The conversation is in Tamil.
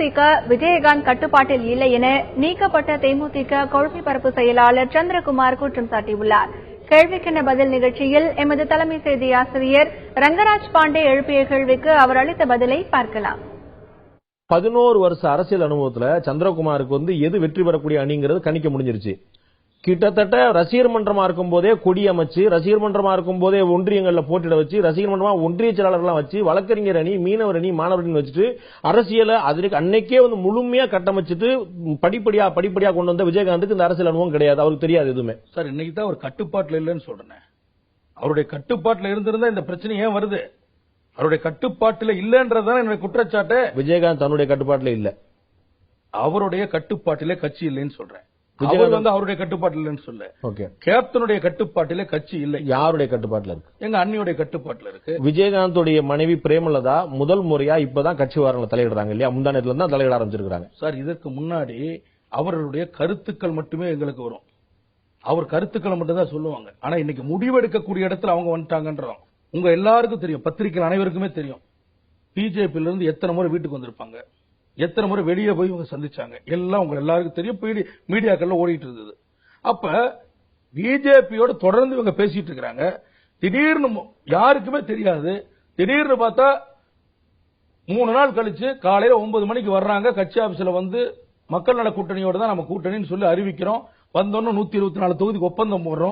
தேமுதிக விஜயகாந்த் கட்டுப்பாட்டில் இல்லை என நீக்கப்பட்ட தேமுதிக கொள்கை பரப்பு செயலாளர் சந்திரகுமார் குற்றம் சாட்டியுள்ளார். கேள்விக்கென பதில் நிகழ்ச்சியில் எமது தலைமை செய்தி ஆசிரியர் ரங்கராஜ் பாண்டே எழுப்பிய கேள்விக்கு அவர் அளித்த பதிலை பார்க்கலாம். 11 வருஷ அரசியல் அனுபவத்துல சந்திரகுமாருக்கு எது வெற்றி பெறக்கூடிய அணிங்கிறது கணிக்க முடிஞ்சிருச்சு. கிட்டத்தட்ட ரசிகர் மன்றமா இருக்கும் போதே கொடி அமைச்சு, ரசிகர் மன்றமா இருக்கும் போதே ஒன்றியங்கள்ல போட்டிட வச்சு, ரசிகர் மன்றமா ஒன்றிய செயலாளர்கள்லாம் வச்சு, வழக்கறிஞர் அணி, மீனவர் அணி, மாணவர் அணி வச்சுட்டு அரசியலை அதற்கு அன்னைக்கே முழுமையா கட்டமைச்சிட்டு படிப்படியா கொண்டு வந்த விஜயகாந்துக்கு இந்த அரசியல் அனுபவம் கிடையாது. அவருக்கு தெரியாது எதுவுமே. சார், இன்னைக்கு தான் அவர் கட்டுப்பாட்டுல இல்லைன்னு சொல்றேன். அவருடைய கட்டுப்பாட்டுல இருந்திருந்தா இந்த பிரச்சனை ஏன் வருது? அவருடைய கட்டுப்பாட்டுல இல்லன்றதுதான் என்னுடைய குற்றச்சாட்டு. விஜயகாந்த் தன்னுடைய கட்டுப்பாட்டுல இல்ல, அவருடைய கட்டுப்பாட்டிலே கட்சி இல்லைன்னு சொல்றேன். விஜயகாந்த் அவருடைய கட்டுப்பாட்டில் இல்லைன்னு சொல்ல. கேப்டனுடைய கட்டுப்பாட்டிலே கட்சி இல்லை. யாருடைய கட்டுப்பாட்டுல இருக்கு? எங்க அண்ணியுடைய கட்டுப்பாட்டுல இருக்கு. விஜயகாந்துடைய மனைவி பிரேமலதா முதல் முறையா இப்பதான் கட்சி வாரங்களை தலையிடுறாங்க இல்லையா? முந்தானத்துல தான் தலையிட ஆரம்பிச்சிருக்காங்க. சார், இதற்கு முன்னாடி அவர்களுடைய கருத்துக்கள் மட்டுமே எங்களுக்கு வரும். அவர் கருத்துக்களை மட்டும் தான் சொல்லுவாங்க. ஆனா இன்னைக்கு முடிவெடுக்கக்கூடிய இடத்துல அவங்க வந்துட்டாங்கன்றோம். உங்க எல்லாருக்கும் தெரியும், பத்திரிகை அனைவருக்குமே தெரியும். பிஜேபியில இருந்து எத்தனை முறை வீட்டுக்கு வந்திருப்பாங்க, எத்தனை முறை வெளியே போய் இவங்க சந்திச்சாங்க, எல்லாம் உங்க எல்லாருக்கும் தெரியும். மீடியாக்கள்ல ஓடிட்டு இருந்தது. அப்ப பிஜேபியோட தொடர்ந்து இவங்க பேசிட்டு இருக்காங்க. திடீர்னு யாருக்குமே தெரியாது. திடீர்னு பார்த்தா 3 நாள் கழிச்சு காலையில 9 மணிக்கு வர்றாங்க. கட்சி ஆபீஸ்ல மக்கள் நல கூட்டணியோட தான் நம்ம கூட்டணின்னு சொல்லி அறிவிக்கிறோம். வந்தோன்னு 124 தொகுதிக்கு ஒப்பந்தம் போடுறோம்.